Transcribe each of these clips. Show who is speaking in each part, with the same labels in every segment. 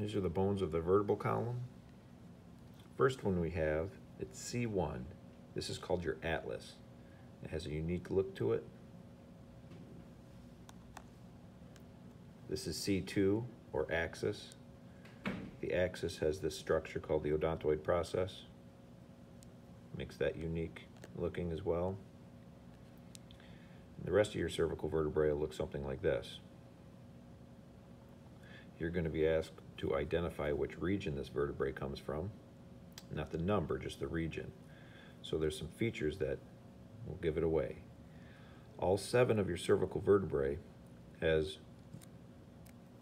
Speaker 1: These are the bones of the vertebral column. First one we have, it's C1. This is called your atlas. It has a unique look to it. This is C2, or axis. The axis has this structure called the odontoid process. Makes that unique looking as well. And the rest of your cervical vertebrae will look something like this. You're going to be asked to identify which region this vertebrae comes from. Not the number, just the region. So there's some features that will give it away. All 7 of your cervical vertebrae has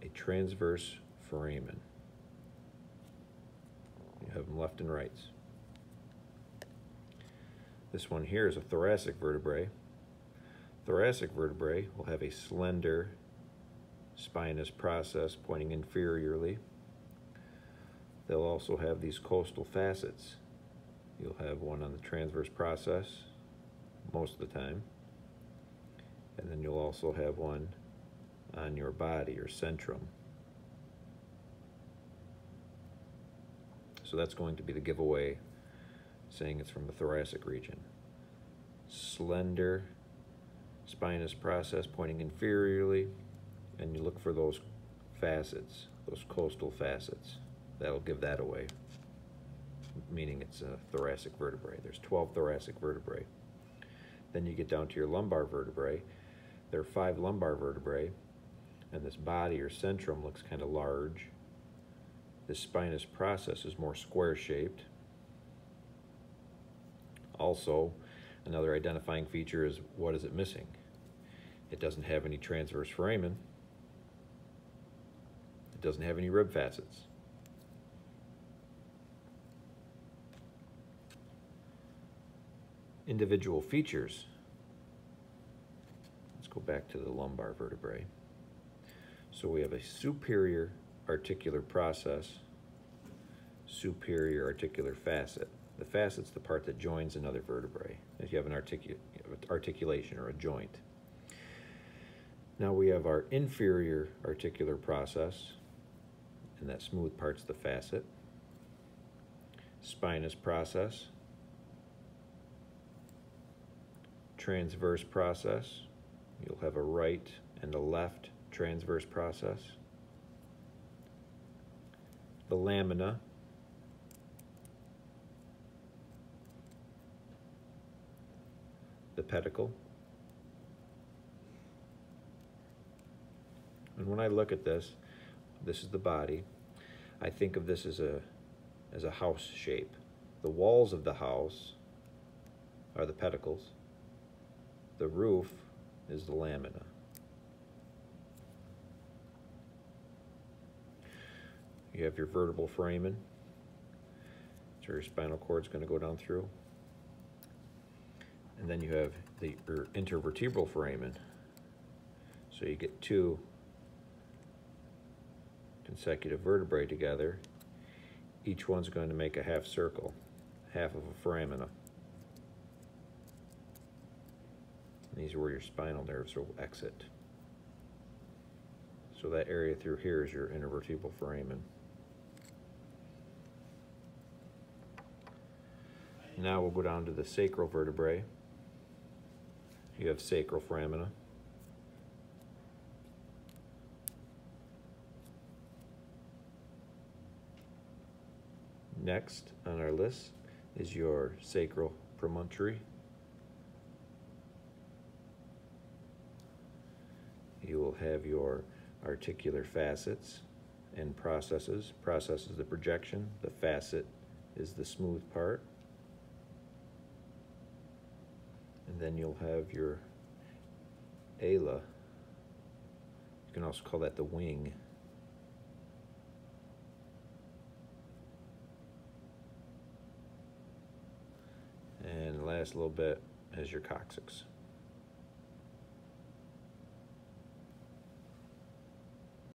Speaker 1: a transverse foramen. You have them left and rights. This one here is a thoracic vertebrae. Thoracic vertebrae will have a slender spinous process pointing inferiorly. They'll also have these costal facets. You'll have one on the transverse process most of the time, and then you'll also have one on your body or centrum. So that's going to be the giveaway, saying it's from the thoracic region. Slender spinous process pointing inferiorly, and you look for those facets, those costal facets. That'll give that away, meaning it's a thoracic vertebrae. There's 12 thoracic vertebrae. Then you get down to your lumbar vertebrae. There are 5 lumbar vertebrae, and this body or centrum looks kind of large. This spinous process is more square-shaped. Also, another identifying feature is, what is it missing? It doesn't have any transverse foramen. It doesn't have any rib facets. Individual features. Let's go back to the lumbar vertebrae. So we have a superior articular process, superior articular facet. The facet's the part that joins another vertebrae, if you have an articulation or a joint. Now we have our inferior articular process, and that smooth part's the facet. Spinous process. Transverse process. You'll have a right and a left transverse process. The lamina. The pedicle. And when I look at this, this is the body. I think of this as a house shape. The walls of the house are the pedicles. The roof is the lamina. You have your vertebral foramen. That's where your spinal cord is going to go down through. And then you have your intervertebral foramen. So you get 2 consecutive vertebrae together. Each one's going to make a half circle, half of a foramina. And these are where your spinal nerves will exit. So that area through here is your intervertebral foramen. Now we'll go down to the sacral vertebrae. You have sacral foramina. Next on our list is your sacral promontory. You will have your articular facets and processes. Process is the projection. The facet is the smooth part. And then you'll have your ala. You can also call that the wing. And the last little bit is your coccyx.